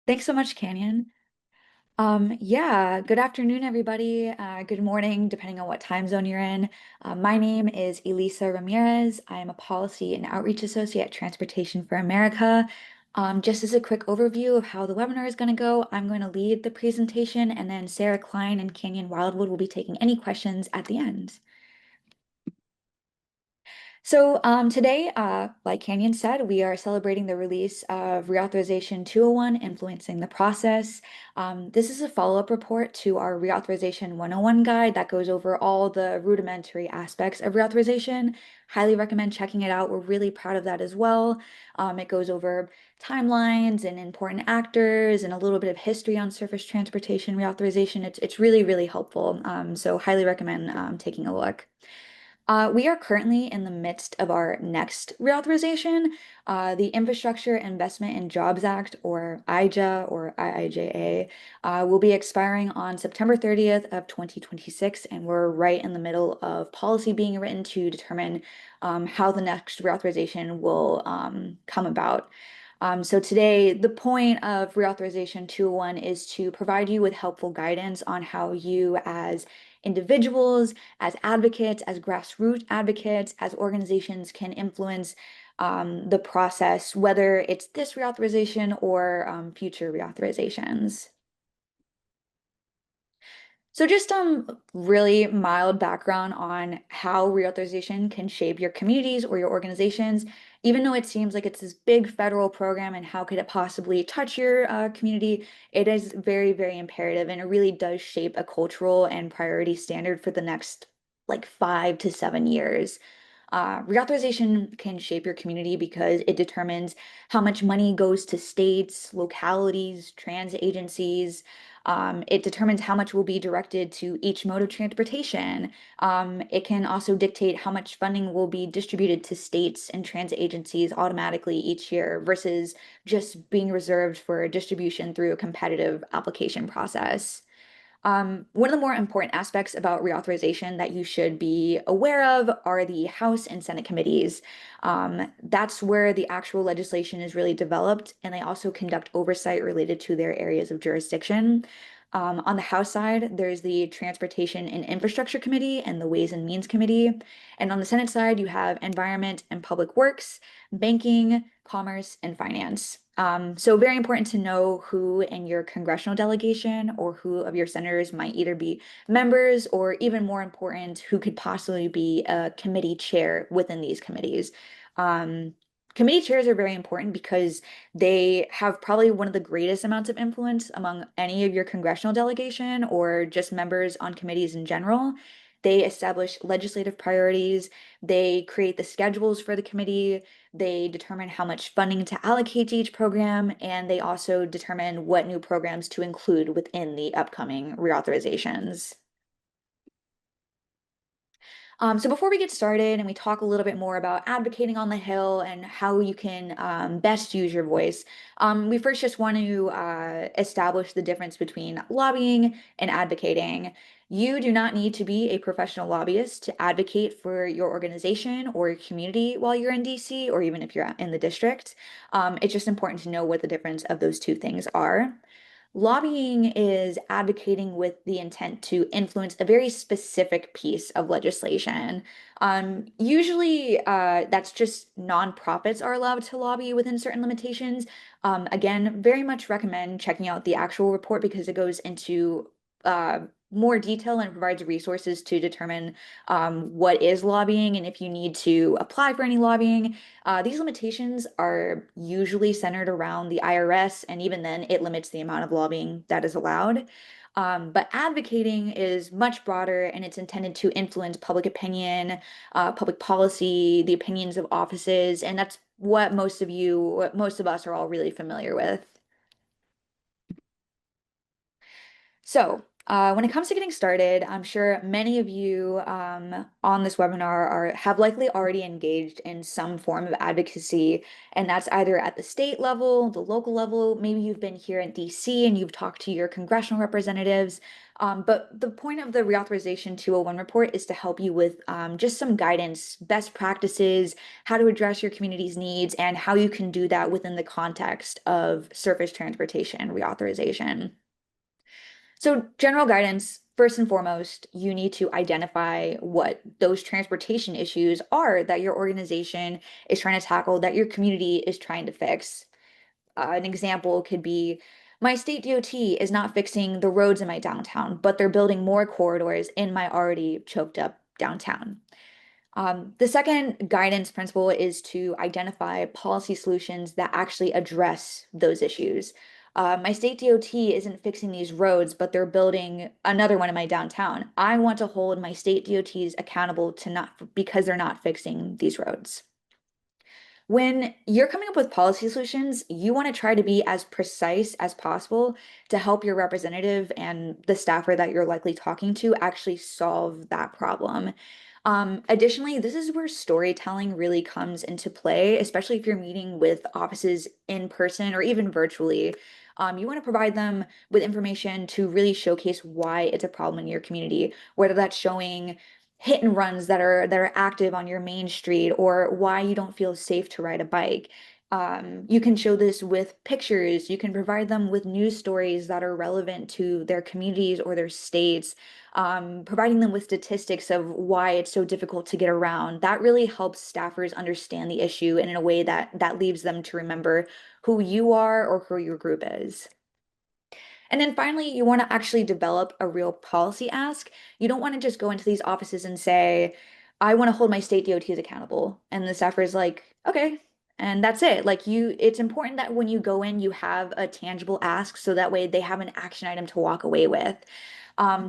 Thanks so much, Canyon. Yeah, good afternoon, everybody. Good morning, depending on what time zone you're in. My name is Elisa Ramirez. I am a Policy and Outreach Associate at Transportation for America. Just as a quick overview of how the webinar is going to go, I'm going to lead the presentation, and then Sarah Kline and Canyon Wildwood will be taking any questions at the end. So today, like Canyon said, we are celebrating the release of Reauthorization 201, Influencing the Process. This is a follow-up report to our Reauthorization 101 guide that goes over all the rudimentary aspects of reauthorization. Highly recommend checking it out. We're really proud of that as well. It goes over timelines and important actors and a little bit of history on surface transportation reauthorization. It's really, really helpful. So highly recommend taking a look. We are currently in the midst of our next reauthorization. The Infrastructure Investment and Jobs Act, or IJA or IIJA, will be expiring on September 30th of 2026, and we're right in the middle of policy being written to determine how the next reauthorization will come about. So today, the point of Reauthorization 201 is to provide you with helpful guidance on how you as individuals, as advocates, as grassroots advocates, as organizations can influence the process, whether it's this reauthorization or future reauthorizations. So just really mild background on how reauthorization can shape your communities or your organizations, even though it seems like it's this big federal program and how could it possibly touch your community, it is very, very imperative and it really does shape a cultural and priority standard for the next like 5 to 7 years. Reauthorization can shape your community because it determines how much money goes to states, localities, transit agencies. It determines how much will be directed to each mode of transportation. It can also dictate how much funding will be distributed to states and transit agencies automatically each year versus just being reserved for distribution through a competitive application process. One of the more important aspects about reauthorization that you should be aware of are the House and Senate committees. That's where the actual legislation is really developed, and they also conduct oversight related to their areas of jurisdiction. On the House side, there's the Transportation and Infrastructure Committee and the Ways and Means Committee. And on the Senate side, you have Environment and Public Works, Banking, Commerce, and Finance. So very important to know who in your congressional delegation or who of your senators might either be members or even more important, who could possibly be a committee chair within these committees. Um, Committee chairs are very important because they have probably one of the greatest amounts of influence among any of your congressional delegation or just members on committees in general. They establish legislative priorities, they create the schedules for the committee, they determine how much funding to allocate to each program, and they also determine what new programs to include within the upcoming reauthorizations. So before we get started and we talk a little bit more about advocating on the Hill and how you can best use your voice, we first just want to establish the difference between lobbying and advocating. You do not need to be a professional lobbyist to advocate for your organization or your community while you're in DC or even if you're in the district. It's just important to know what the difference of those two things are. Lobbying is advocating with the intent to influence a very specific piece of legislation. Usually, that's just nonprofits are allowed to lobby within certain limitations. Again, very much recommend checking out the actual report because it goes into more detail and provides resources to determine what is lobbying and if you need to apply for any lobbying. These limitations are usually centered around the IRS, and even then, it limits the amount of lobbying that is allowed. But advocating is much broader and it's intended to influence public opinion, public policy, the opinions of offices, and that's what most of us are all really familiar with. So, When it comes to getting started, I'm sure many of you on this webinar have likely already engaged in some form of advocacy, and that's either at the state level, the local level. Maybe you've been here in DC and you've talked to your congressional representatives. But the point of the Reauthorization 201 report is to help you with just some guidance, best practices, how to address your community's needs, and how you can do that within the context of surface transportation reauthorization. So, general guidance, first and foremost, you need to identify what those transportation issues are that your organization is trying to tackle, that your community is trying to fix. An example could be my state DOT is not fixing the roads in my downtown, but they're building more corridors in my already choked up downtown. The second guidance principle is to identify policy solutions that actually address those issues. My state DOT isn't fixing these roads, but they're building another one in my downtown. I want to hold my state DOTs accountable to not because they're not fixing these roads. When you're coming up with policy solutions, you want to try to be as precise as possible to help your representative and the staffer that you're likely talking to actually solve that problem. Additionally, this is where storytelling really comes into play, especially if you're meeting with offices in person or even virtually. You want to provide them with information to really showcase why it's a problem in your community, whether that's showing hit and runs that are active on your main street or why you don't feel safe to ride a bike. You can show this with pictures. You can provide them with news stories that are relevant to their communities or their states, providing them with statistics of why it's so difficult to get around. That really helps staffers understand the issue and in a way that leaves them to remember who you are or who your group is. And then finally, you want to actually develop a real policy ask. You don't want to just go into these offices and say, I want to hold my state DOTs accountable. And the staffer is like, okay. And that's it. Like it's important that when you go in, you have a tangible ask so that way they have an action item to walk away with.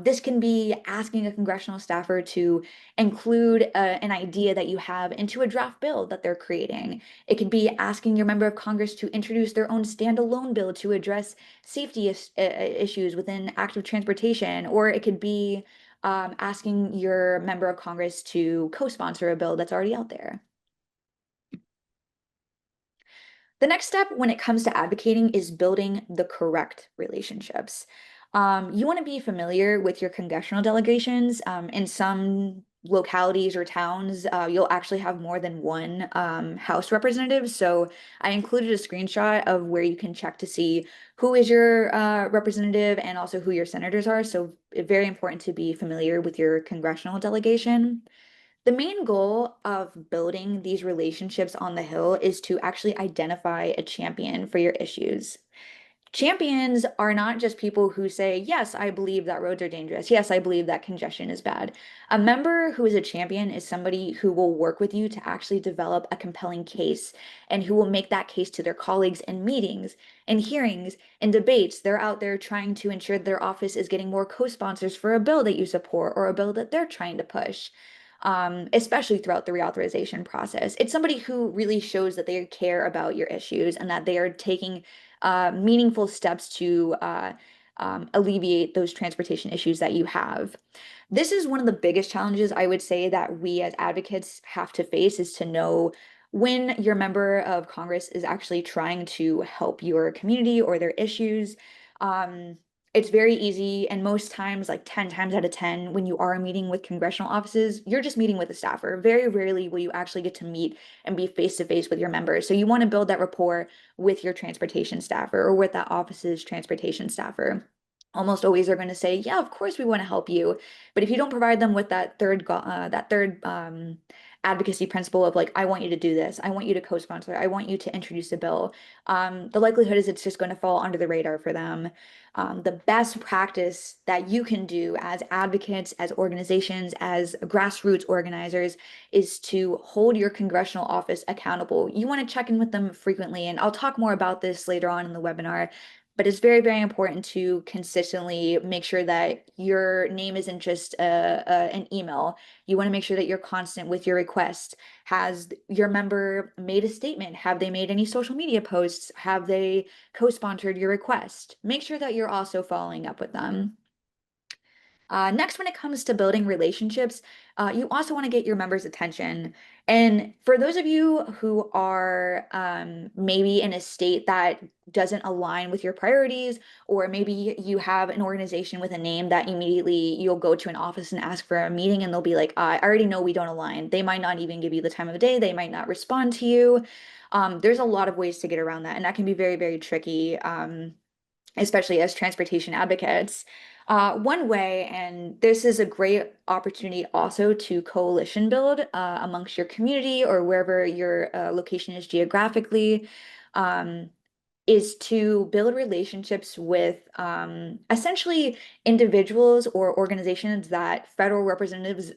This can be asking a congressional staffer to include an idea that you have into a draft bill that they're creating. It could be asking your member of Congress to introduce their own standalone bill to address safety issues within active transportation, or it could be asking your member of Congress to co-sponsor a bill that's already out there. The next step when it comes to advocating is building the correct relationships. You want to be familiar with your congressional delegations. In some localities or towns, you'll actually have more than one House representative. So I included a screenshot of where you can check to see who is your representative and also who your senators are. So very important to be familiar with your congressional delegation. The main goal of building these relationships on the Hill is to actually identify a champion for your issues. Champions are not just people who say, yes, I believe that roads are dangerous. Yes, I believe that congestion is bad. A member who is a champion is somebody who will work with you to actually develop a compelling case and who will make that case to their colleagues in meetings and hearings and debates. They're out there trying to ensure their office is getting more co-sponsors for a bill that you support or a bill that they're trying to push. Especially throughout the reauthorization process. It's somebody who really shows that they care about your issues and that they are taking meaningful steps to alleviate those transportation issues that you have. This is one of the biggest challenges I would say that we as advocates have to face is to know when your member of Congress is actually trying to help your community or their issues. Um, it's very easy, and most times, like 10 times out of 10, when you are meeting with congressional offices, you're just meeting with a staffer. Very rarely will you actually get to meet and be face to face with your members. So you want to build that rapport with your transportation staffer or with that office's transportation staffer. Almost always they're going to say, "Yeah, of course we want to help you." But if you don't provide them with that third advocacy principle of like, I want you to do this, I want you to co-sponsor, I want you to introduce a bill, the likelihood is it's just going to fall under the radar for them. The best practice that you can do as advocates, as organizations, as grassroots organizers is to hold your congressional office accountable. You want to check in with them frequently, and I'll talk more about this later on in the webinar. But it's very, very important to consistently make sure that your name isn't just an email. You want to make sure that you're constant with your requests. Has your member made a statement? Have they made any social media posts? Have they co-sponsored your request? Make sure that you're also following up with them. Next, when it comes to building relationships, you also want to get your members' attention. And for those of you who are maybe in a state that doesn't align with your priorities, or maybe you have an organization with a name that immediately you'll go to an office and ask for a meeting, and they'll be like, I already know we don't align. They might not even give you the time of day, they might not respond to you. There's a lot of ways to get around that, and that can be very, very tricky. Especially as transportation advocates. One way, and this is a great opportunity also to coalition build amongst your community or wherever your location is geographically, um, is to build relationships with essentially individuals or organizations that federal representatives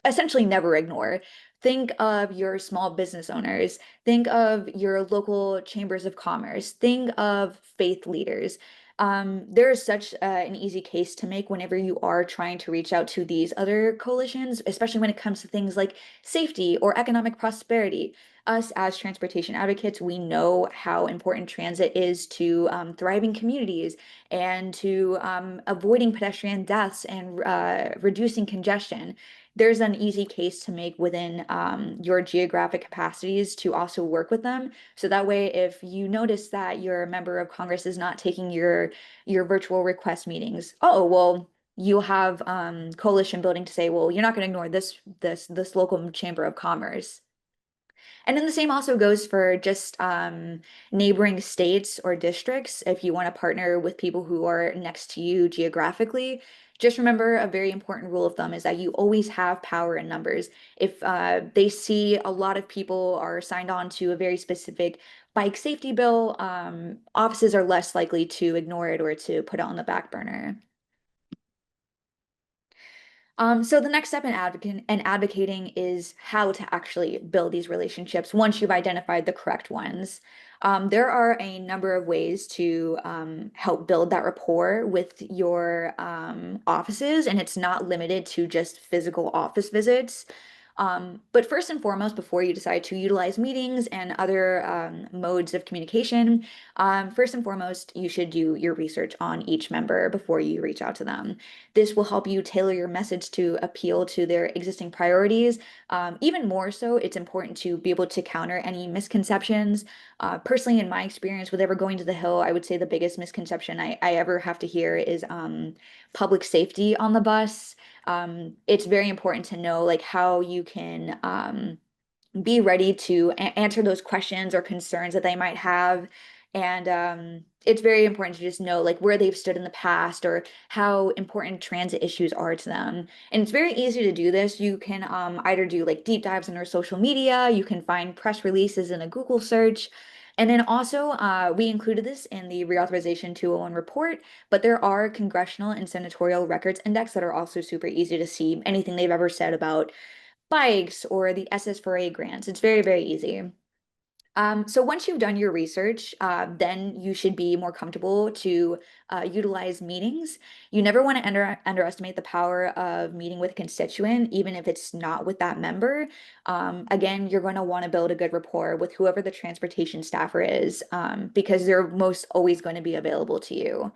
essentially never ignore. Think of your small business owners, think of your local chambers of commerce, think of faith leaders. There is such an easy case to make whenever you are trying to reach out to these other coalitions, especially when it comes to things like safety or economic prosperity. Us as transportation advocates, we know how important transit is to thriving communities and to avoiding pedestrian deaths and reducing congestion. There's an easy case to make within your geographic capacities to also work with them. So that way, if you notice that your member of Congress is not taking your virtual request meetings, oh well, you have coalition building to say, well, you're not going to ignore this local chamber of commerce. And then the same also goes for just neighboring states or districts. If you want to partner with people who are next to you geographically, just remember a very important rule of thumb is that you always have power in numbers. If they see a lot of people are signed on to a very specific bike safety bill, offices are less likely to ignore it or to put it on the back burner. So the next step in advocating is how to actually build these relationships once you've identified the correct ones. There are a number of ways to help build that rapport with your offices, and it's not limited to just physical office visits. But first and foremost, before you decide to utilize meetings and other modes of communication, first and foremost, you should do your research on each member before you reach out to them. This will help you tailor your message to appeal to their existing priorities. Even more so, it's important to be able to counter any misconceptions. Personally, in my experience with ever going to the Hill, I would say the biggest misconception I ever have to hear is public safety on the bus. It's very important to know like how you can be ready to answer those questions or concerns that they might have. And it's very important to just know like where they've stood in the past or how important transit issues are to them. And it's very easy to do this. You can either do like deep dives in our social media, you can find press releases in a Google search. And then also, we included this in the Reauthorization 201 report, but there are congressional and senatorial records index that are also super easy to see anything they've ever said about bikes or the SS4A grants. It's very, very easy. So once you've done your research, then you should be more comfortable to utilize meetings. You never want to underestimate the power of meeting with a constituent, even if it's not with that member. Again, you're going to want to build a good rapport with whoever the transportation staffer is, because they're most always going to be available to you.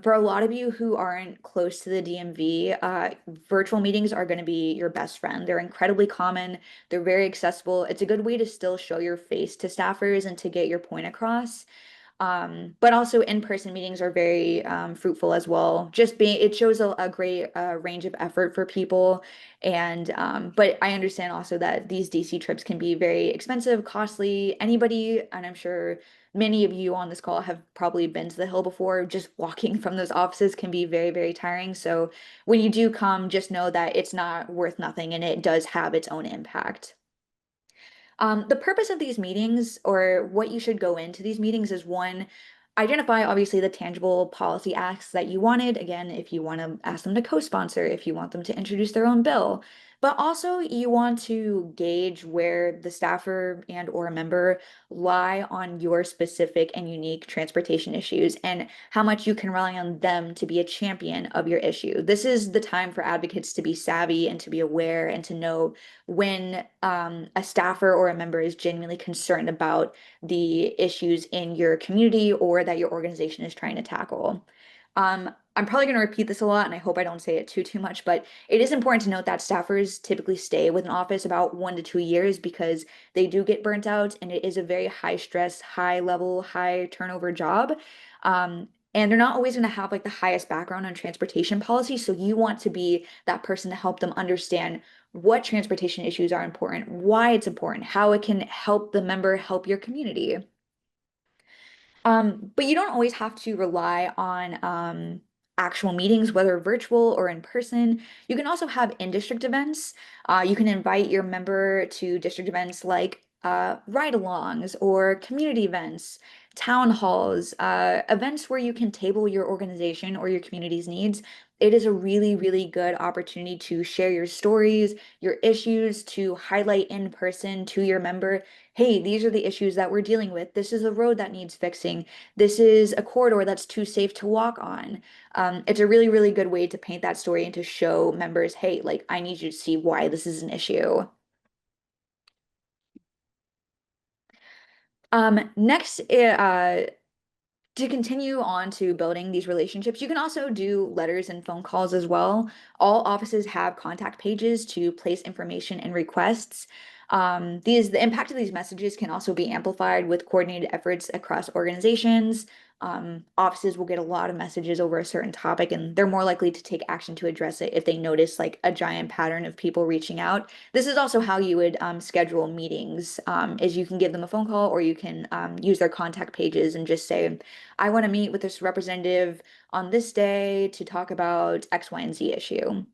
For a lot of you who aren't close to the DMV, virtual meetings are going to be your best friend. They're incredibly common. They're very accessible. It's a good way to still show your face to staffers and to get your point across. But also in-person meetings are very fruitful as well. Just being, it shows a great range of effort for people. And but I understand also that these DC trips can be very expensive, costly. Anybody, and I'm sure many of you on this call have probably been to the Hill before. Just walking from those offices can be very, very tiring. So when you do come, just know that it's not worth nothing and it does have its own impact. The purpose of these meetings or what you should go into these meetings is one, identify obviously the tangible policy acts that you wanted. Again, if you want to ask them to co-sponsor, if you want them to introduce their own bill, but also you want to gauge where the staffer and or a member lie on your specific and unique transportation issues and how much you can rely on them to be a champion of your issue. This is the time for advocates to be savvy and to be aware and to know when a staffer or a member is genuinely concerned about the issues in your community or that your organization is trying to tackle. I'm probably going to repeat this a lot, and I hope I don't say it too much, but it is important to note that staffers typically stay with an office about 1 to 2 years because they do get burnt out, and it is a very high stress, high level, high turnover job. And they're not always going to have like the highest background on transportation policy, so you want to be that person to help them understand what transportation issues are important, why it's important, how it can help the member help your community. But you don't always have to rely on actual meetings, whether virtual or in person. You can also have in-district events. You can invite your member to district events like ride-alongs or community events, town halls, events where you can table your organization or your community's needs. It is a really, really good opportunity to share your stories, your issues, to highlight in person to your member, hey, these are the issues that we're dealing with. This is a road that needs fixing. This is a corridor that's too safe to walk on. It's a really, really good way to paint that story and to show members, hey, like, I need you to see why this is an issue. Next, to continue on to building these relationships, you can also do letters and phone calls as well. All offices have contact pages to place information and requests. The impact of these messages can also be amplified with coordinated efforts across organizations. Offices will get a lot of messages over a certain topic, and they're more likely to take action to address it if they notice like a giant pattern of people reaching out. This is also how you would schedule meetings, is you can give them a phone call or you can use their contact pages and just say, I want to meet with this representative on this day to talk about X, Y, and Z issue.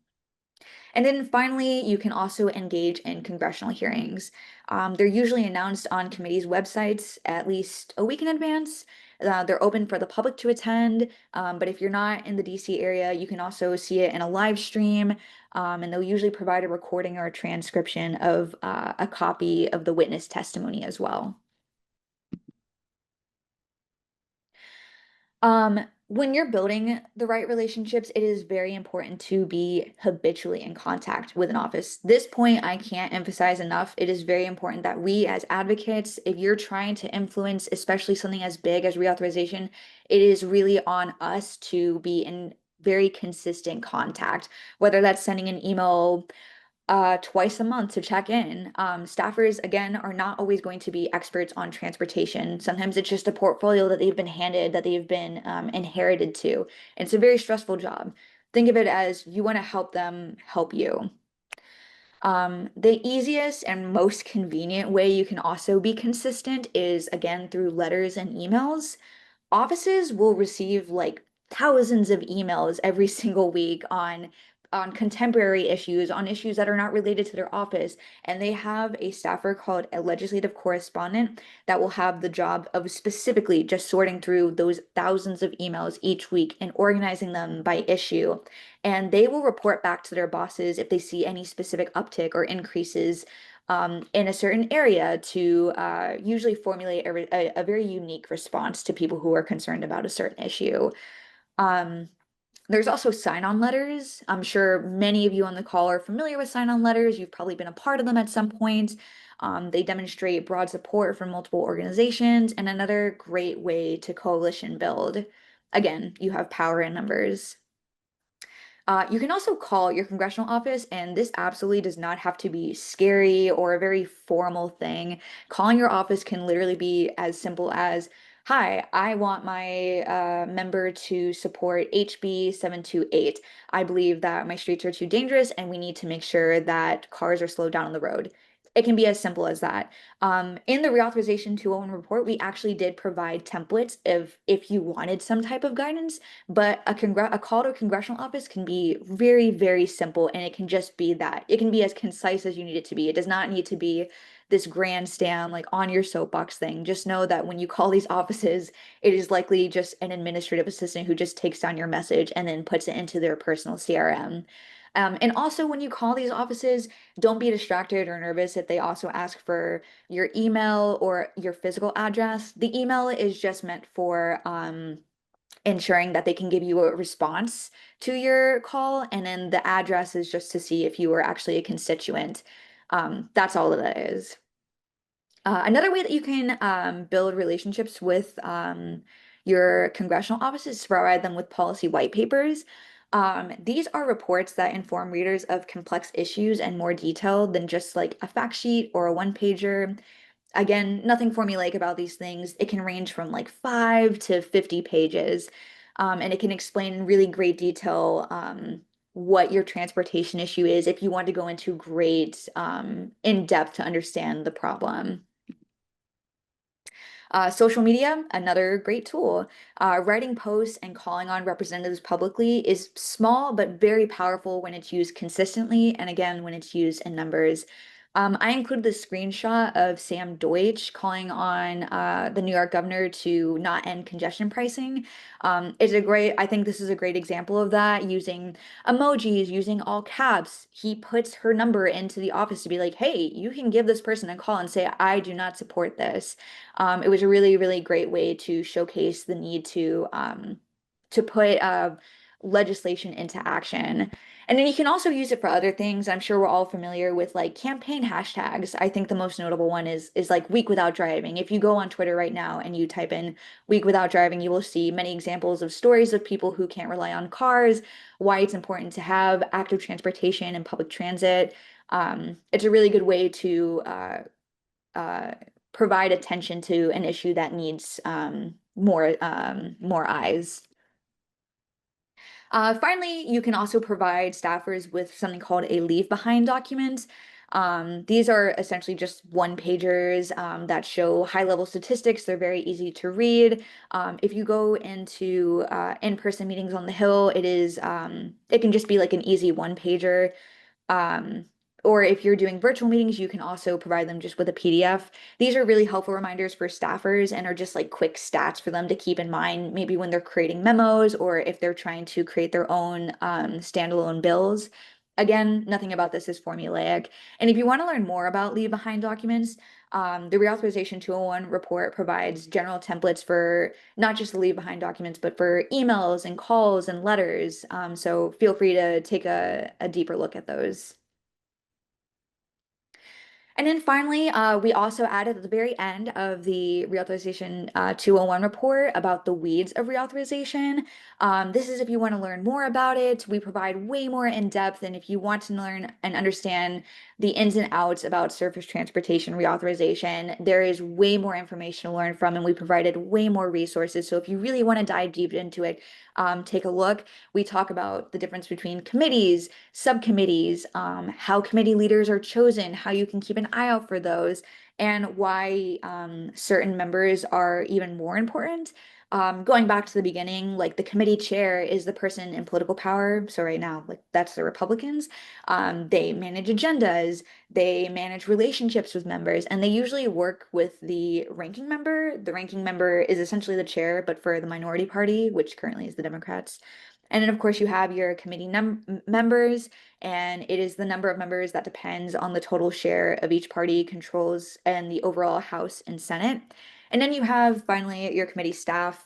And then finally, you can also engage in congressional hearings. They're usually announced on committees' websites at least a week in advance. They're open for the public to attend, but if you're not in the DC area, you can also see it in a live stream, and they'll usually provide a recording or a transcription of a copy of the witness testimony as well. When you're building the right relationships, it is very important to be habitually in contact with an office. This point I can't emphasize enough. It is very important that we as advocates, if you're trying to influence, especially something as big as reauthorization, it is really on us to be in very consistent contact, whether that's sending an email twice a month to check in. Staffers, again, are not always going to be experts on transportation. Sometimes it's just a portfolio that they've been handed, that they've been inherited to. And it's a very stressful job. Think of it as you want to help them help you. The easiest and most convenient way you can also be consistent is, again, through letters and emails. Offices will receive like thousands of emails every single week on contemporary issues, on issues that are not related to their office. And they have a staffer called a legislative correspondent that will have the job of specifically just sorting through those thousands of emails each week and organizing them by issue. And they will report back to their bosses if they see any specific uptick or increases in a certain area to usually formulate a very unique response to people who are concerned about a certain issue. Um, there's also sign-on letters. I'm sure many of you on the call are familiar with sign-on letters. You've probably been a part of them at some point. They demonstrate broad support from multiple organizations and another great way to coalition build. Again, you have power in numbers. You can also call your congressional office, and this absolutely does not have to be scary or a very formal thing. Calling your office can literally be as simple as, Hi, I want my member to support HB 728. I believe that my streets are too dangerous and we need to make sure that cars are slowed down on the road. It can be as simple as that. In the reauthorization 201 report, we actually did provide templates if you wanted some type of guidance. But a call to a congressional office can be very, very simple, and it can just be that. It can be as concise as you need it to be. It does not need to be this grandstand, like on your soapbox thing. Just know that when you call these offices, it is likely just an administrative assistant who just takes down your message and then puts it into their personal CRM. And also, when you call these offices, don't be distracted or nervous if they also ask for your email or your physical address. The email is just meant for ensuring that they can give you a response to your call. And then the address is just to see if you are actually a constituent. That's all that is. Another way that you can build relationships with your congressional offices to provide them with policy white papers. These are reports that inform readers of complex issues and more detailed than just like a fact sheet or a one pager. Again, nothing formulaic about these things. It can range from like 5 to 50 pages, and it can explain in really great detail what your transportation issue is if you want to go into great in depth to understand the problem. Social media, another great tool. Writing posts and calling on representatives publicly is small but very powerful when it's used consistently, and again, when it's used in numbers. I included the screenshot of Sam Deutsch calling on the New York governor to not end congestion pricing. I think this is a great example of that, using emojis, using all caps. He puts her number into the office to be like, hey, you can give this person a call and say, I do not support this. It was a really, really great way to showcase the need to put legislation into action. And then you can also use it for other things. I'm sure we're all familiar with like campaign hashtags. I think the most notable one is like week without driving. If you go on Twitter right now and you type in week without driving, you will see many examples of stories of people who can't rely on cars, why it's important to have active transportation and public transit. It's a really good way to uh, provide attention to an issue that needs more eyes. Finally, you can also provide staffers with something called a leave behind document. These are essentially just one pagers that show high level statistics. They're very easy to read. If you go into in-person meetings on the Hill, it can just be like an easy one pager. Um, or if you're doing virtual meetings, you can also provide them just with a PDF. These are really helpful reminders for staffers and are just like quick stats for them to keep in mind, maybe when they're creating memos or if they're trying to create their own standalone bills. Again, nothing about this is formulaic. And if you want to learn more about leave behind documents, the Reauthorization 201 report provides general templates for not just the leave behind documents, but for emails and calls and letters. So feel free to take a deeper look at those. And then finally, we also added at the very end of the Reauthorization 201 report about the weeds of reauthorization. This is if you want to learn more about it. We provide way more in depth. And if you want to learn and understand the ins and outs about surface transportation reauthorization, there is way more information to learn from, and we provided way more resources. So if you really want to dive deep into it, take a look. We talk about the difference between committees, subcommittees, how committee leaders are chosen, how you can keep an eye out for those, and why certain members are even more important. Going back to the beginning, like the committee chair is the person in political power. So right now, like that's the Republicans. They manage agendas, they manage relationships with members, and they usually work with the ranking member. The ranking member is essentially the chair, but for the minority party, which currently is the Democrats. And then, of course, you have your committee members, and it is the number of members that depends on the total share of each party controls and the overall House and Senate. And then you have finally your committee staff.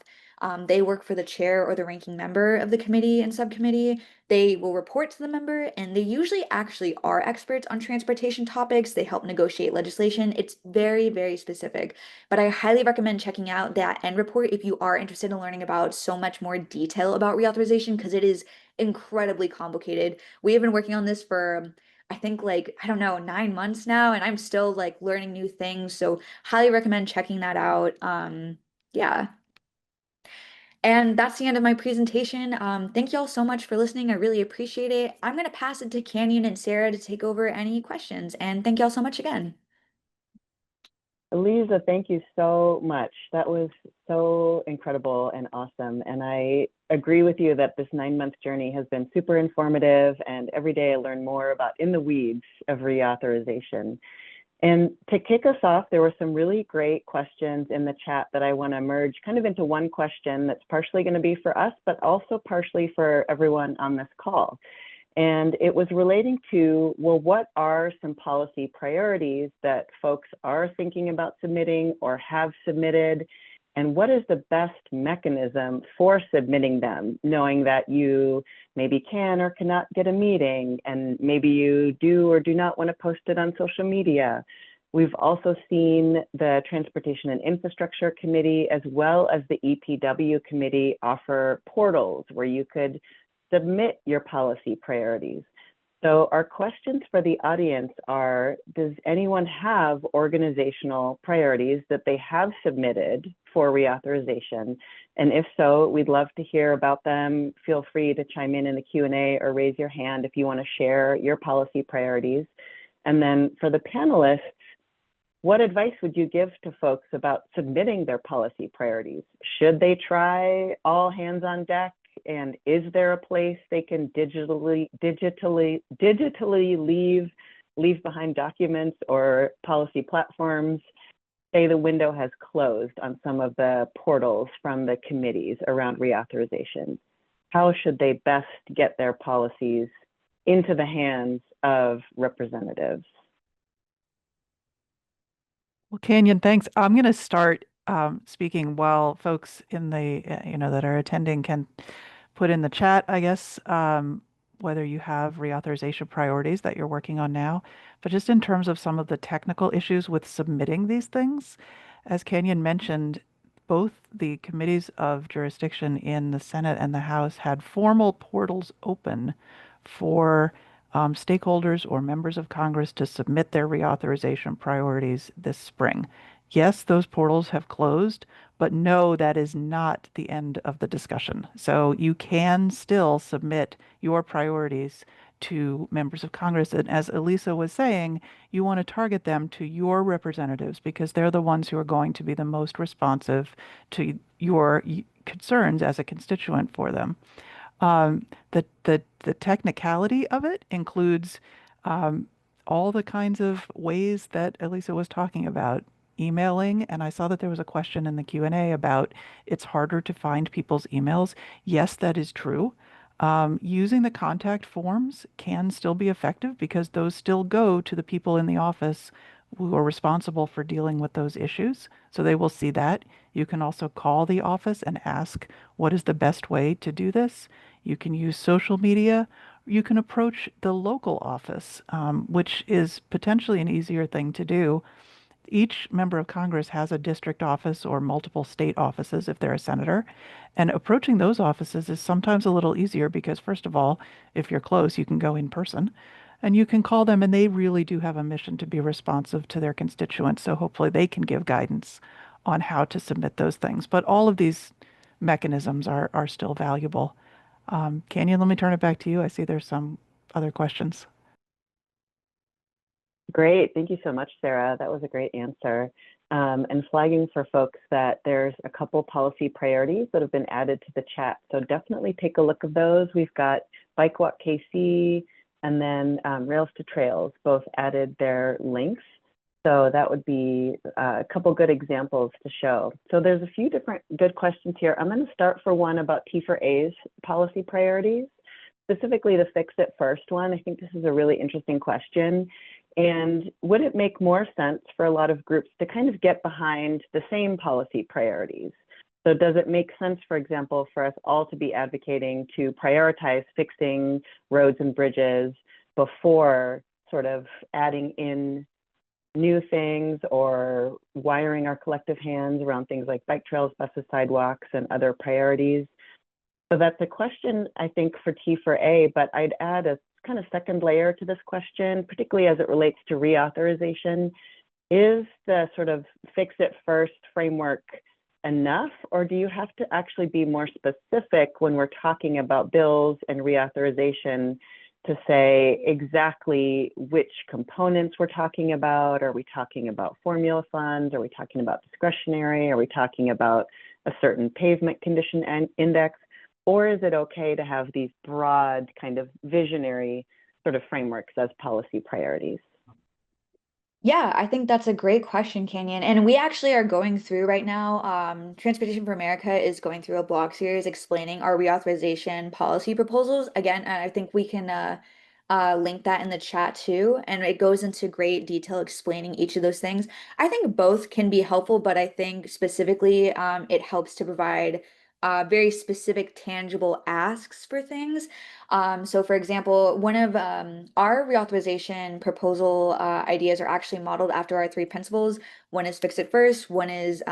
They work for the chair or the ranking member of the committee and subcommittee. They will report to the member, and they usually actually are experts on transportation topics. They help negotiate legislation. It's very, very specific. But I highly recommend checking out that end report if you are interested in learning about so much more detail about reauthorization, because it is incredibly complicated. We have been working on this for, I think, like, I don't know, 9 months now, and I'm still like learning new things. So highly recommend checking that out. Yeah. And that's the end of my presentation. Thank you all so much for listening. I really appreciate it. I'm going to pass it to Canyon and Sarah to take over any questions. And thank you all so much again. Elisa, thank you so much. That was so incredible and awesome. And I agree with you that this 9-month journey has been super informative, and every day I learn more about in the weeds of reauthorization. And to kick us off, there were some really great questions in the chat that I want to merge kind of into one question that's partially going to be for us, but also partially for everyone on this call. And it was relating to, well, what are some policy priorities that folks are thinking about submitting or have submitted? And what is the best mechanism for submitting them, knowing that you maybe can or cannot get a meeting, and maybe you do or do not want to post it on social media? We've also seen the Transportation and Infrastructure Committee, as well as the EPW Committee, offer portals where you could submit your policy priorities. So our questions for the audience are, does anyone have organizational priorities that they have submitted for reauthorization? And if so, we'd love to hear about them. Feel free to chime in the Q&A or raise your hand if you want to share your policy priorities. And then for the panelists, what advice would you give to folks about submitting their policy priorities? Should they try all hands on deck? And is there a place they can digitally leave behind documents or policy platforms? Say the window has closed on some of the portals from the committees around reauthorization. How should they best get their policies into the hands of representatives? Well, Canyon, thanks. I'm going to start speaking while folks in the, that are attending can put in the chat, I guess, whether you have reauthorization priorities that you're working on now. But just in terms of some of the technical issues with submitting these things, as Canyon mentioned, both the committees of jurisdiction in the Senate and the House had formal portals open for stakeholders or members of Congress to submit their reauthorization priorities this spring. Yes, those portals have closed, but no, that is not the end of the discussion. So you can still submit your priorities to members of Congress. And as Elisa was saying, you want to target them to your representatives because they're the ones who are going to be the most responsive to your concerns as a constituent for them. The technicality of it includes all the kinds of ways that Elisa was talking about. Emailing, and I saw that there was a question in the Q&A about it's harder to find people's emails. Yes, that is true. Using the contact forms can still be effective because those still go to the people in the office who are responsible for dealing with those issues. So they will see that. You can also call the office and ask, what is the best way to do this? You can use social media. You can approach the local office, which is potentially an easier thing to do. Each member of Congress has a district office or multiple state offices if they're a senator. And approaching those offices is sometimes a little easier because, first of all, if you're close, you can go in person and you can call them, and they really do have a mission to be responsive to their constituents. So hopefully they can give guidance on how to submit those things. But all of these mechanisms are still valuable. Canyon, let me turn it back to you. I see there's some other questions. Great. Thank you so much, Sarah. That was a great answer. And flagging for folks that there's a couple policy priorities that have been added to the chat. So definitely take a look at those. We've got Bike Walk KC and then Rails to Trails, both added their links. So that would be a couple good examples to show. So there's a few different good questions here. I'm going to start for one about T4A's policy priorities, specifically the Fix It First one. I think this is a really interesting question. And would it make more sense for a lot of groups to kind of get behind the same policy priorities? So does it make sense, for example, for us all to be advocating to prioritize fixing roads and bridges before sort of adding in new things or wiring our collective hands around things like bike trails, buses, sidewalks, and other priorities? So that's a question, I think, for T4A, but I'd add a kind of second layer to this question, particularly as it relates to reauthorization. Is the sort of fix it first framework enough, or do you have to actually be more specific when we're talking about bills and reauthorization to say exactly which components we're talking about? Are we talking about formula funds? Are we talking about discretionary? Are we talking about a certain pavement condition and index? Or is it okay to have these broad kind of visionary sort of frameworks as policy priorities? Yeah, I think that's a great question, Canyon. And we actually are going through right now, Transportation for America is going through a blog series explaining our reauthorization policy proposals. Again, I think we can link that in the chat too. And it goes into great detail explaining each of those things. I think both can be helpful, but I think specifically it helps to provide very specific, tangible asks for things. So, for example, one of our reauthorization proposal ideas are actually modeled after our three principles. One is fix it first, one is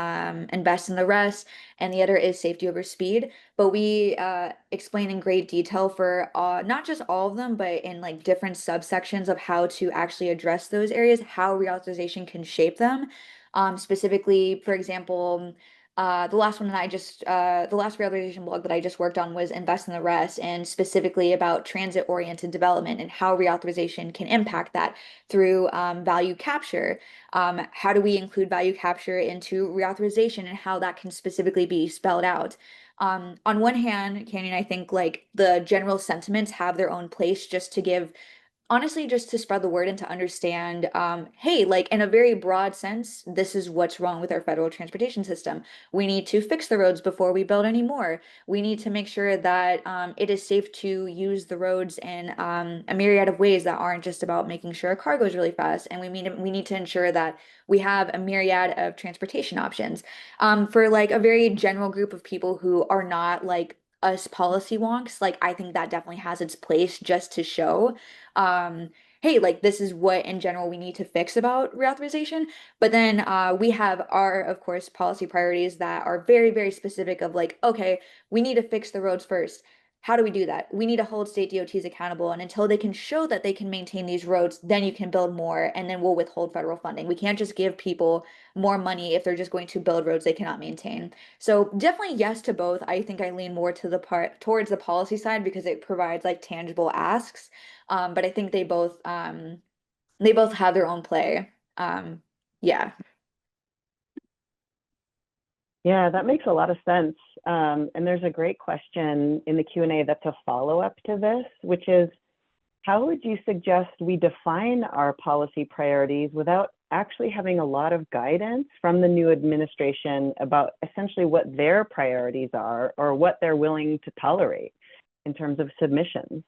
invest in the rest, and the other is safety over speed. But we explain in great detail for not just all of them, but in like different subsections of how to actually address those areas, how reauthorization can shape them. Specifically, for example, the last reauthorization blog that I just worked on was Invest in the Rest, and specifically about transit-oriented development and how reauthorization can impact that through value capture. How do we include value capture into reauthorization and how that can specifically be spelled out? On one hand, Canyon, I think like the general sentiments have their own place just to give honestly just to spread the word and to understand hey, like in a very broad sense, this is what's wrong with our federal transportation system. We need to fix the roads before we build any more. We need to make sure that it is safe to use the roads in a myriad of ways that aren't just about making sure a car goes really fast, and we need to ensure that we have a myriad of transportation options for like a very general group of people who are not like us policy wonks. Like I think that definitely has its place just to show um, hey, like this is what in general we need to fix about reauthorization. But then we have our, of course, policy priorities that are very, very specific of like, okay, we need to fix the roads first. How do we do that? We need to hold state DOTs accountable. And until they can show that they can maintain these roads, then you can build more and then we'll withhold federal funding. We can't just give people more money if they're just going to build roads they cannot maintain. So definitely yes to both. I think I lean more to the part towards the policy side because it provides like tangible asks. But I think they both have their own play. Yeah. Yeah, that makes a lot of sense. And there's a great question in the Q&A that's a follow-up to this, which is, how would you suggest we define our policy priorities without actually having a lot of guidance from the new administration about essentially what their priorities are or what they're willing to tolerate in terms of submissions?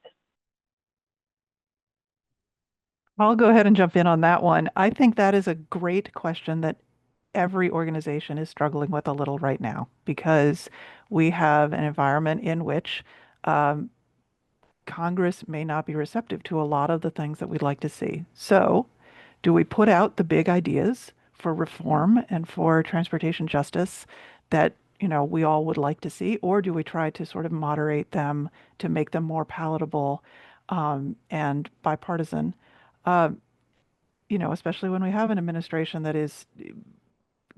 I'll go ahead and jump in on that one. I think that is a great question that every organization is struggling with a little right now because we have an environment in which um, Congress may not be receptive to a lot of the things that we'd like to see. So, do we put out the big ideas for reform and for transportation justice that, we all would like to see, or do we try to sort of moderate them to make them more palatable and bipartisan? Uh, Especially when we have an administration that is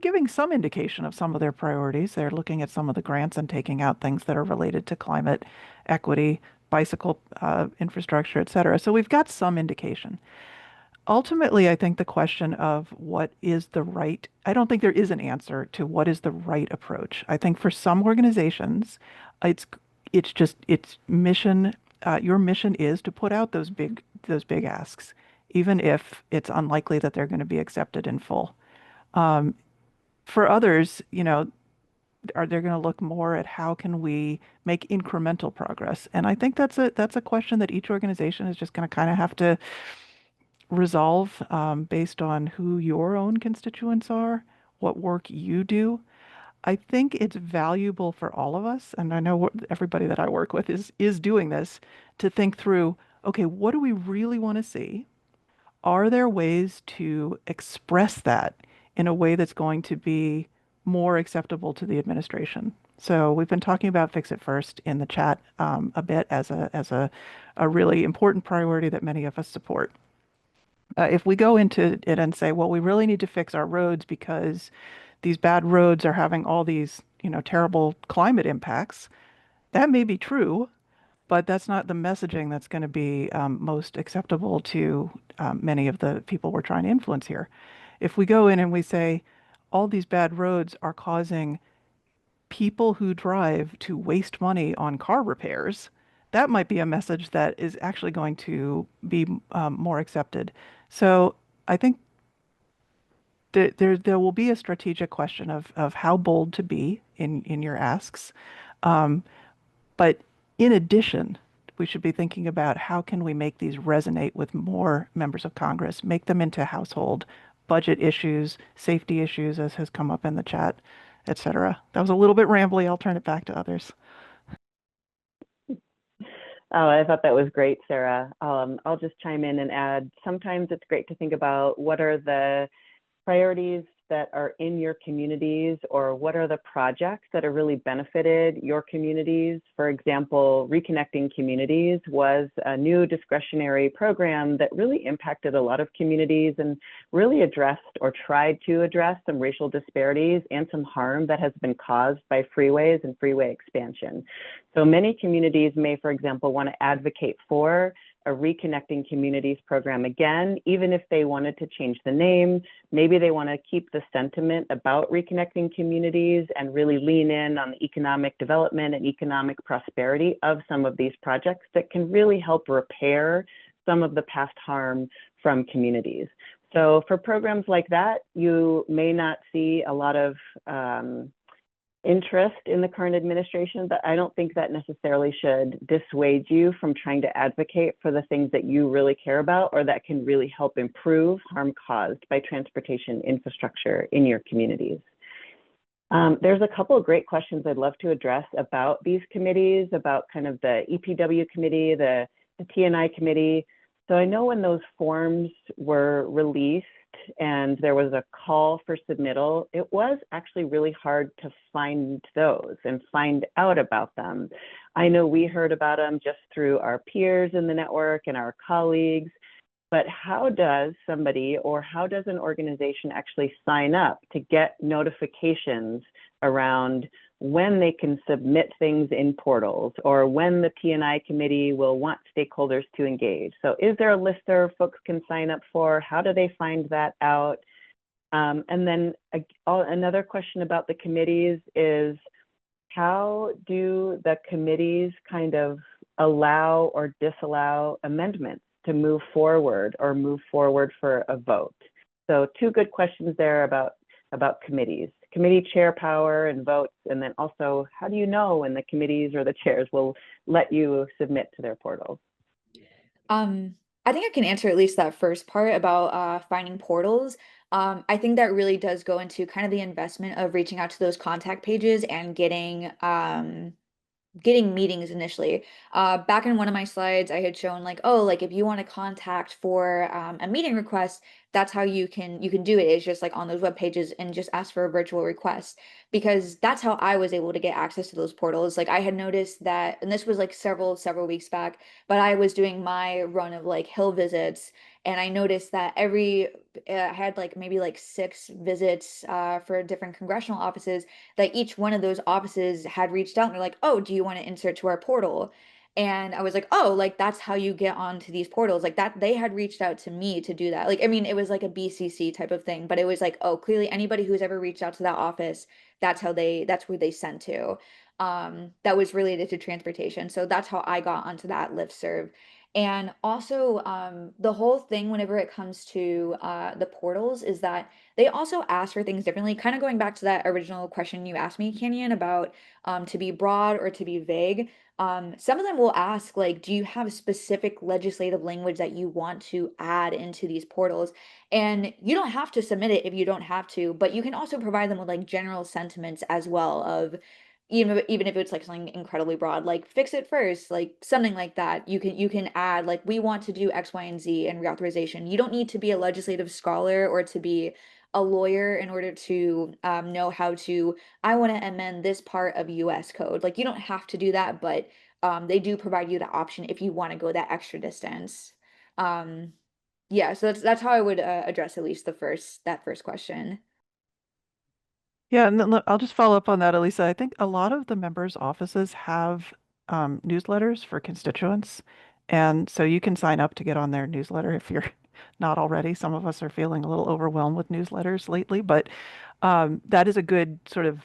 giving some indication of some of their priorities. They're looking at some of the grants and taking out things that are related to climate equity, bicycle infrastructure, et cetera. So we've got some indication. Ultimately, I think the question of what is the right, I don't think there is an answer to what is the right approach. I think for some organizations, it's it's mission. Your mission is to put out those big asks, even if it's unlikely that they're going to be accepted in full. Um, for others, are they going to look more at how can we make incremental progress? And I think that's a question that each organization is just going to kind of have to resolve based on who your own constituents are, what work you do. I think it's valuable for all of us, and I know everybody that I work with is doing this, to think through, okay, what do we really want to see? Are there ways to express that in a way that's going to be more acceptable to the administration? So we've been talking about fix it first in the chat a bit as a really important priority that many of us support. If we go into it and say, well, we really need to fix our roads because these bad roads are having all these, terrible climate impacts, that may be true, but that's not the messaging that's going to be most acceptable to many of the people we're trying to influence here. If we go in and we say all these bad roads are causing people who drive to waste money on car repairs, that might be a message that is actually going to be more accepted. So I think there will be a strategic question of how bold to be in your asks. Um, but in addition, we should be thinking about how can we make these resonate with more members of Congress, make them into household budget issues, safety issues, as has come up in the chat, etc. That was a little bit rambly. I'll turn it back to others. Oh, I thought that was great, Sarah. I'll just chime in and add, sometimes it's great to think about what are the priorities that are in your communities, or what are the projects that have really benefited your communities. For example, Reconnecting Communities was a new discretionary program that really impacted a lot of communities and really addressed or tried to address some racial disparities and some harm that has been caused by freeways and freeway expansion. So many communities may, for example, want to advocate for a Reconnecting Communities program again, even if they wanted to change the name. Maybe they want to keep the sentiment about reconnecting communities and really lean in on the economic development and economic prosperity of some of these projects that can really help repair some of the past harm from communities. So for programs like that, you may not see a lot of interest in the current administration, but I don't think that necessarily should dissuade you from trying to advocate for the things that you really care about, or that can really help improve harm caused by transportation infrastructure in your communities. There's a couple of great questions I'd love to address about these committees, about kind of the EPW committee, the TNI committee. So I know when those forms were released and there was a call for submittal, it was actually really hard to find those and find out about them. I know we heard about them just through our peers in the network and our colleagues, but how does somebody, or how does an organization actually sign up to get notifications around when they can submit things in portals, or when the TNI committee will want stakeholders to engage? So is there a listserv folks can sign up for? How do they find that out? And then another question about the committees is, how do the committees kind of allow or disallow amendments to move forward, or move forward for a vote? So two good questions there about committees, committee chair power and votes, and then also, how do you know when the committees or the chairs will let you submit to their portals? I think I can answer at least that first part about finding portals. I think that really does go into kind of the investment of reaching out to those contact pages and getting meetings initially. Back in one of my slides, I had shown like, oh, like if you want to contact for a meeting request, that's how you can do it. It's just like on those web pages and just ask for a virtual request, because that's how I was able to get access to those portals. Like I had noticed that, and this was like several weeks back, but I was doing my run of like hill visits, and I noticed that I had like maybe like 6 visits for different congressional offices, that each one of those offices had reached out and they're like, "Oh, do you want to insert to our portal?" And I was like, "Oh, like that's how you get onto these portals." Like that they had reached out to me to do that. Like I mean, it was like a BCC type of thing, but it was like, "Oh, clearly anybody who's ever reached out to that office, that's where they sent to." That was related to transportation. So that's how I got onto that listserv. And also, the whole thing whenever it comes to the portals is that they also ask for things differently. Kind of going back to that original question you asked me, Canyon, about to be broad or to be vague. Some of them will ask, like, do you have specific legislative language that you want to add into these portals? And you don't have to submit it if you don't have to, but you can also provide them with like general sentiments as well of, even if it's like something incredibly broad, like fix it first, like something like that. You can add like, we want to do X, Y, and Z and reauthorization. You don't need to be a legislative scholar or to be a lawyer in order to know how to, I want to amend this part of US code. Like you don't have to do that, but they do provide you the option if you want to go that extra distance. Um, yeah, so that's how I would address at least that first question. Yeah, and then I'll just follow up on that, Elisa. I think a lot of the members' offices have newsletters for constituents. And so you can sign up to get on their newsletter if you're not already. Some of us are feeling a little overwhelmed with newsletters lately, but that is a good sort of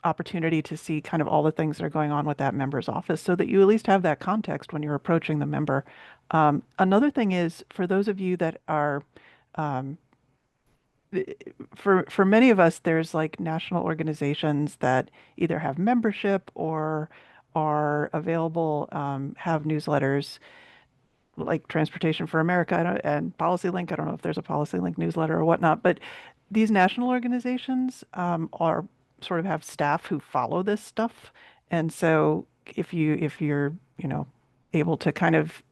opportunity to see kind of all the things that are going on with that member's office so that you at least have that context when you're approaching the member. Another thing is for those of you that are um, for many of us, there's like national organizations that either have membership or are available, have newsletters like Transportation for America and PolicyLink. I don't know if there's a PolicyLink newsletter or whatnot, but these national organizations are sort of have staff who follow this stuff. And so if you're, you know, able to kind of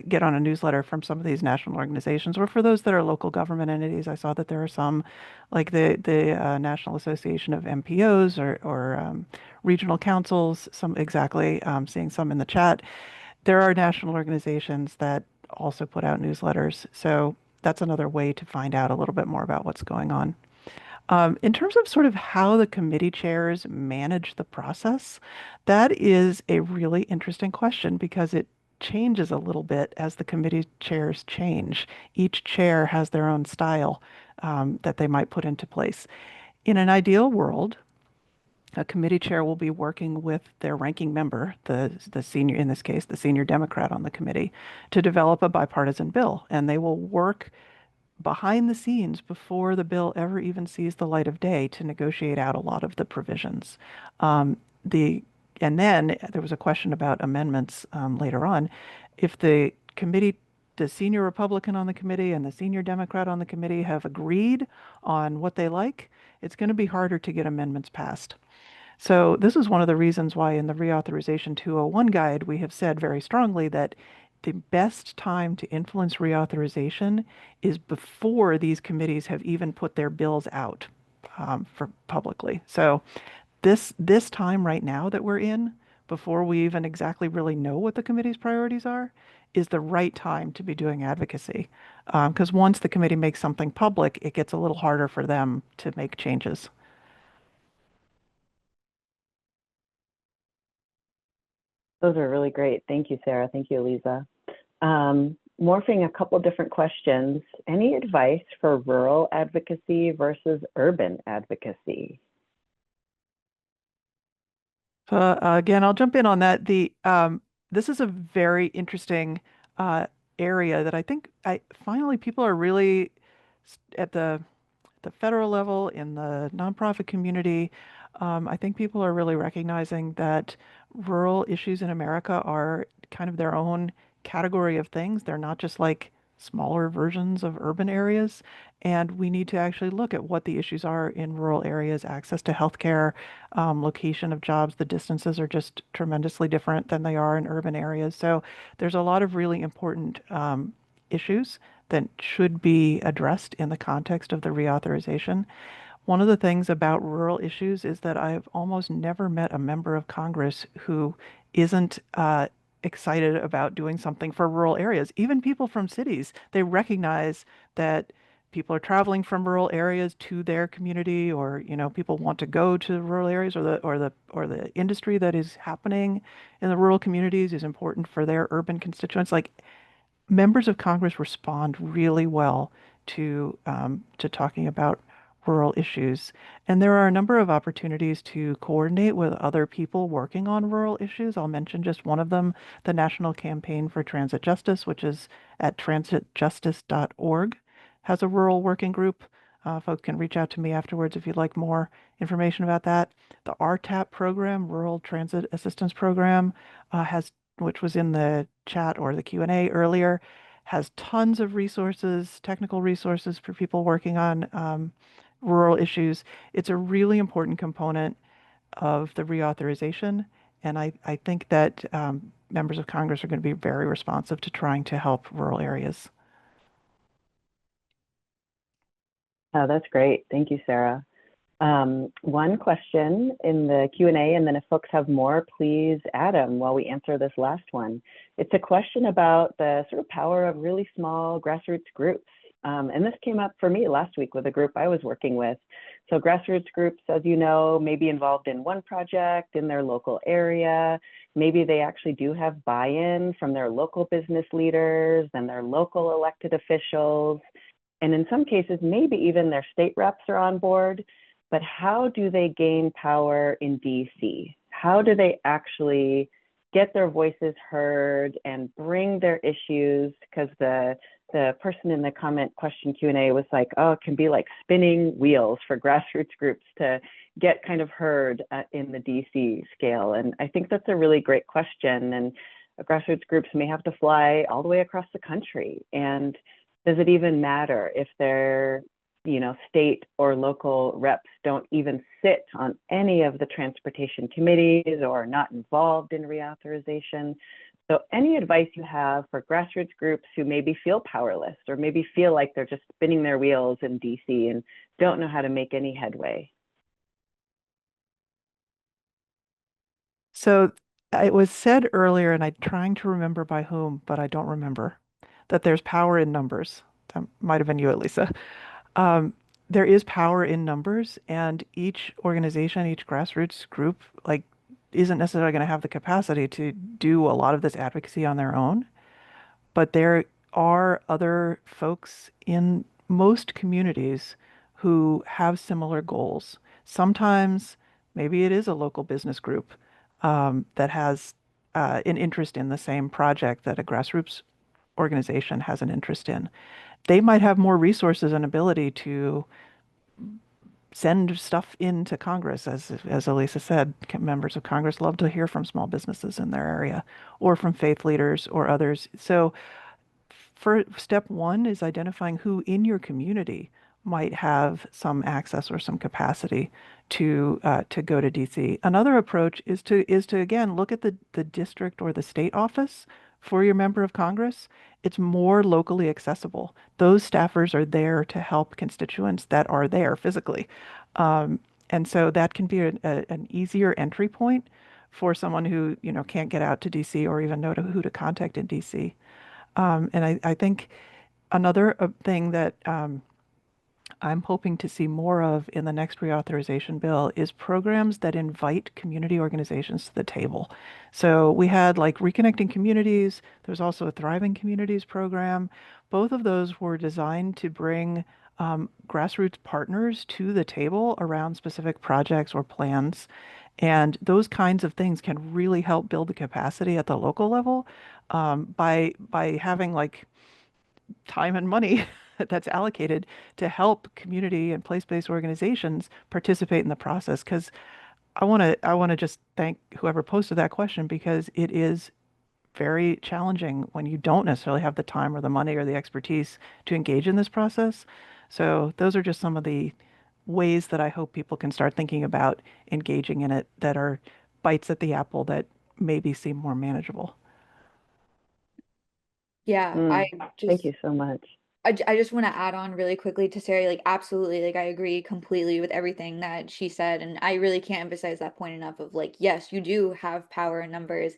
get on a newsletter from some of these national organizations, or for those that are local government entities, I saw that there are some, like the National Association of MPOs or regional councils. Some exactly, seeing some in the chat. There are national organizations that also put out newsletters, so that's another way to find out a little bit more about what's going on. In terms of sort of how the committee chairs manage the process, that is a really interesting question because it changes a little bit as the committee chairs change. Each chair has their own style that they might put into place. In an ideal world, a committee chair will be working with their ranking member, the senior, in this case, the senior Democrat on the committee, to develop a bipartisan bill, and they will work behind the scenes before the bill ever even sees the light of day to negotiate out a lot of the provisions. Um, the and then there was a question about amendments later on. If the committee, the senior Republican on the committee and the senior Democrat on the committee have agreed on what they like, it's going to be harder to get amendments passed. So this is one of the reasons why in the Reauthorization 201 guide, we have said very strongly that the best time to influence reauthorization is before these committees have even put their bills out for publicly. So this time right now that we're in, before we even exactly really know what the committee's priorities are, is the right time to be doing advocacy. Because once the committee makes something public, it gets a little harder for them to make changes. Those are really great. Thank you, Sarah. Thank you, Elisa. Morphing a couple different questions. Any advice for rural advocacy versus urban advocacy? So again, I'll jump in on that. This is a very interesting area that I think finally people are really at the federal level, in the nonprofit community. I think people are really recognizing that rural issues in America are kind of their own category of things. They're not just like smaller versions of urban areas. And we need to actually look at what the issues are in rural areas, access to healthcare, location of jobs. The distances are just tremendously different than they are in urban areas. So there's a lot of really important issues that should be addressed in the context of the reauthorization. One of the things about rural issues is that I've almost never met a member of Congress who isn't excited about doing something for rural areas. Even people from cities, they recognize that people are traveling from rural areas to their community, or people want to go to rural areas, or the industry that is happening in the rural communities is important for their urban constituents. Like, members of Congress respond really well to talking about rural issues. And there are a number of opportunities to coordinate with other people working on rural issues. I'll mention just one of them, the National Campaign for Transit Justice, which is at transitjustice.org, has a rural working group. Folks can reach out to me afterwards if you'd like more information about that. The RTAP program, Rural Transit Assistance Program, has, which was in the chat or the Q&A earlier, has tons of resources, technical resources for people working on rural issues. It's a really important component of the reauthorization, and I think that members of Congress are going to be very responsive to trying to help rural areas. Oh, that's great. Thank you, Sarah. One question in the Q&A, and then if folks have more, please add them while we answer this last one. It's a question about the sort of power of really small grassroots groups. And this came up for me last week with a group I was working with. So grassroots groups, as you know, may be involved in one project in their local area. Maybe they actually do have buy-in from their local business leaders and their local elected officials. And in some cases, maybe even their state reps are on board. But how do they gain power in DC? How do they actually get their voices heard and bring their issues? Because the person in the comment question Q&A was like, oh, it can be like spinning wheels for grassroots groups to get kind of heard in the DC scale. And I think that's a really great question. And grassroots groups may have to fly all the way across the country. And does it even matter if they're state or local reps don't even sit on any of the transportation committees or are not involved in reauthorization. So any advice you have for grassroots groups who maybe feel powerless or maybe feel like they're just spinning their wheels in DC and don't know how to make any headway? So it was said earlier, and I'm trying to remember by whom, but I don't remember, that there's power in numbers. That might have been you, Elisa. Um, there is power in numbers, and each organization, each grassroots group, like, isn't necessarily going to have the capacity to do a lot of this advocacy on their own. But there are other folks in most communities who have similar goals. Sometimes maybe it is a local business group that has an interest in the same project that a grassroots organization has an interest in. They might have more resources and ability to send stuff into Congress. As Elisa said, members of Congress love to hear from small businesses in their area or from faith leaders or others. So for step one is identifying who in your community might have some access or some capacity to go to DC. Another approach is to again look at the district or the state office for your member of Congress. It's more locally accessible. Those staffers are there to help constituents that are there physically. Um, and so that can be an easier entry point for someone who, can't get out to DC or even know who to contact in DC. And I think another thing that I'm hoping to see more of in the next reauthorization bill is programs that invite community organizations to the table. So we had like Reconnecting Communities. There's also a Thriving Communities program. Both of those were designed to bring grassroots partners to the table around specific projects or plans. And those kinds of things can really help build the capacity at the local level by having like time and money that's allocated to help community and place-based organizations participate in the process. Because I want to just thank whoever posted that question because it is very challenging when you don't necessarily have the time or the money or the expertise to engage in this process. So those are just some of the ways that I hope people can start thinking about engaging in it that are bites at the apple that maybe seem more manageable. Yeah, I Mm, thank just you so much. I just want to add on really quickly to Sarah, like absolutely, like I agree completely with everything that she said, and I really can't emphasize that point enough of like, yes, you do have power in numbers.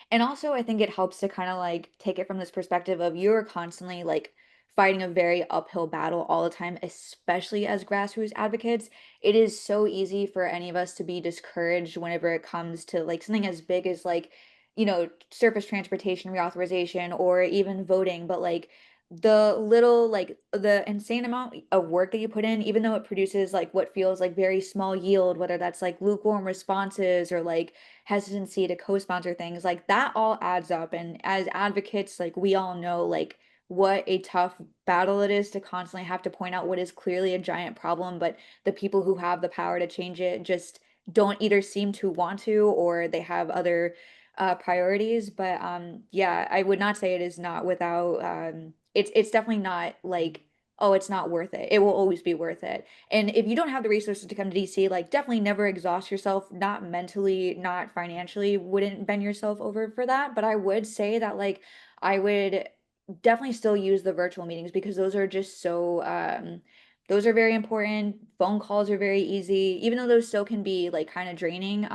And also I think it helps to kind of like take it from this perspective of you're constantly like fighting a very uphill battle all the time, especially as grassroots advocates. It is so easy for any of us to be discouraged whenever it comes to like something as big as like, surface transportation reauthorization or even voting, but like the little like the insane amount of work that you put in, even though it produces like what feels like very small yield, whether that's like lukewarm responses or like hesitancy to co-sponsor things, like that all adds up. And as advocates, like we all know like what a tough battle it is to constantly have to point out what is clearly a giant problem, but the people who have the power to change it just don't either seem to want to or they have other priorities. But yeah, I would not say it is not without it's definitely not like, oh, it's not worth it. It will always be worth it. And if you don't have the resources to come to DC, like definitely never exhaust yourself, not mentally, not financially, wouldn't bend yourself over for that. But I would say that like I would definitely still use the virtual meetings because those are just so those are very important. Phone calls are very easy, even though those still can be like kind of draining.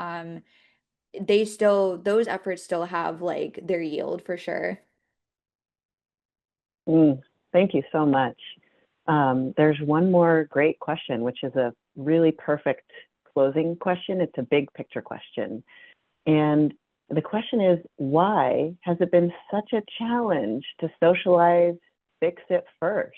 They still those efforts still have like their yield for sure. Mm, thank you so much. There's one more great question, which is a really perfect closing question. It's a big picture question. And the question is, why has it been such a challenge to socialize, fix it first?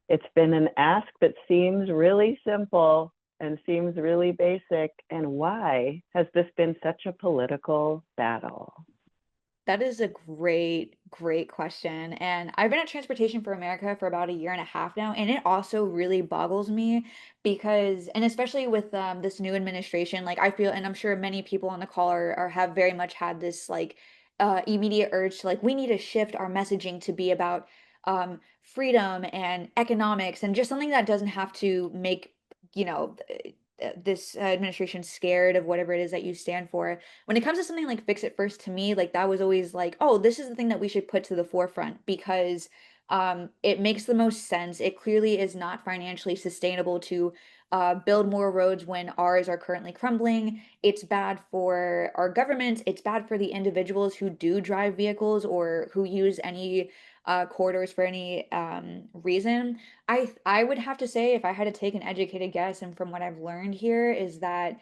It's been an ask that seems really simple and seems really basic. And why has this been such a political battle? That is a great, great question. And I've been at Transportation for America for about a year and a half now. And it also really boggles me because, and especially with this new administration, like I feel, and I'm sure many people on the call are have very much had this like immediate urge to like, we need to shift our messaging to be about freedom and economics and just something that doesn't have to make, you know, this administration scared of whatever it is that you stand for. When it comes to something like fix it first, to me, like that was always like, oh, this is the thing that we should put to the forefront because it makes the most sense. It clearly is not financially sustainable to build more roads when ours are currently crumbling. It's bad for our government. It's bad for the individuals who do drive vehicles or who use any corridors for any reason. I would have to say, if I had to take an educated guess, and from what I've learned here, is that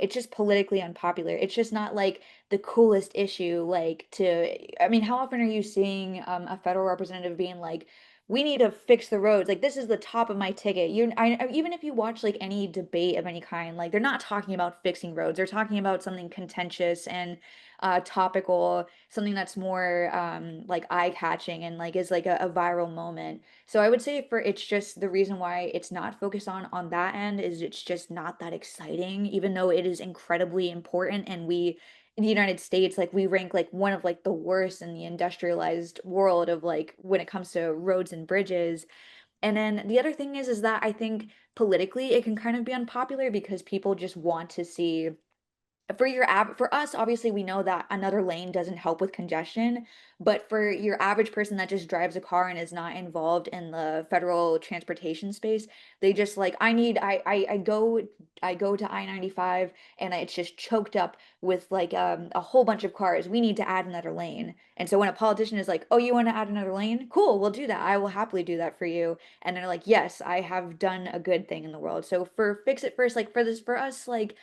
it's just politically unpopular. It's just not like the coolest issue. Like I mean, how often are you seeing a federal representative being like, "We need to fix the roads. Like this is the top of my ticket." Even if you watch like any debate of any kind, like they're not talking about fixing roads. They're talking about something contentious and topical, something that's more like eye-catching and like is like a viral moment. So I would say for it's just the reason why it's not focused on that end is it's just not that exciting, even though it is incredibly important and we in the United States, like we rank like one of like the worst in the industrialized world of like when it comes to roads and bridges. And then the other thing is that I think politically it can kind of be unpopular because people just want to see for us, obviously we know that another lane doesn't help with congestion, but for your average person that just drives a car and is not involved in the federal transportation space, they just like I go to I-95 and it's just choked up with like a whole bunch of cars. We need to add another lane. And so when a politician is like, "Oh, you want to add another lane? Cool, we'll do that. I will happily do that for you." And they're like, "Yes, I have done a good thing in the world." So for fix it first, like for us, like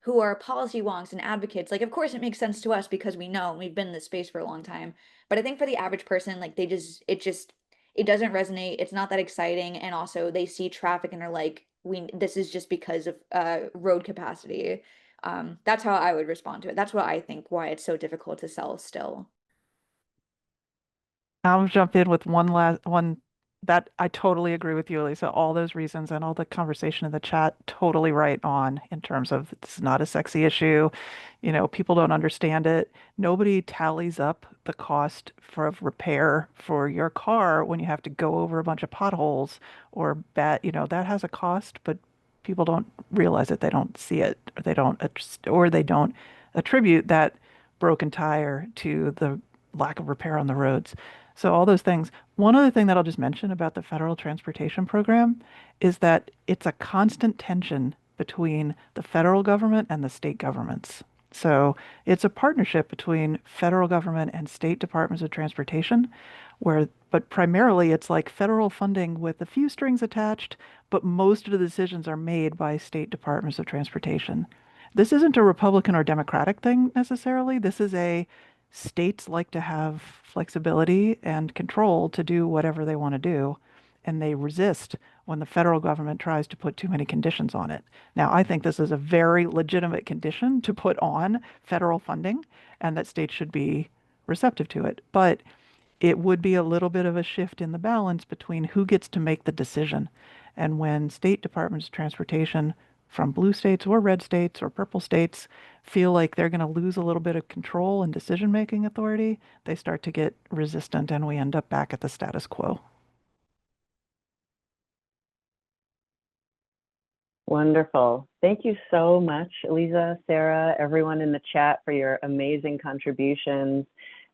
who are policy wonks and advocates, like of course it makes sense to us because we know and we've been in this space for a long time. But I think for the average person, like it doesn't resonate. It's not that exciting. And also they see traffic and are like, we this is just because of road capacity. That's how I would respond to it. That's what I think why it's so difficult to sell still. I'll jump in with one last one that I totally agree with you, Lisa. All those reasons and all the conversation in the chat, totally right on in terms of it's not a sexy issue. You know, people don't understand it. Nobody tallies up the cost for of repair for your car when you have to go over a bunch of potholes or that has a cost, but people don't realize it. They don't see it, or they don't attribute that broken tire to the lack of repair on the roads. So all those things. One other thing that I'll just mention about the federal transportation program is that it's a constant tension between the federal government and the state governments. So it's a partnership between federal government and state departments of transportation, but primarily it's like federal funding with a few strings attached, but most of the decisions are made by state departments of transportation. This isn't a Republican or Democratic thing necessarily. This is a states like to have flexibility and control to do whatever they want to do, and they resist when the federal government tries to put too many conditions on it. Now, I think this is a very legitimate condition to put on federal funding, and that states should be receptive to it. But it would be a little bit of a shift in the balance between who gets to make the decision. And when state departments of transportation from blue states or red states or purple states feel like they're going to lose a little bit of control and decision-making authority, they start to get resistant and we end up back at the status quo. Wonderful. Thank you so much, Elisa, Sarah, everyone in the chat for your amazing contributions.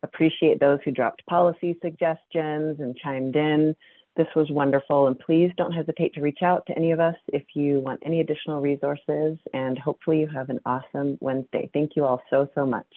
Appreciate those who dropped policy suggestions and chimed in. This was wonderful, and please don't hesitate to reach out to any of us if you want any additional resources, and hopefully you have an awesome Wednesday. Thank you all so, so much.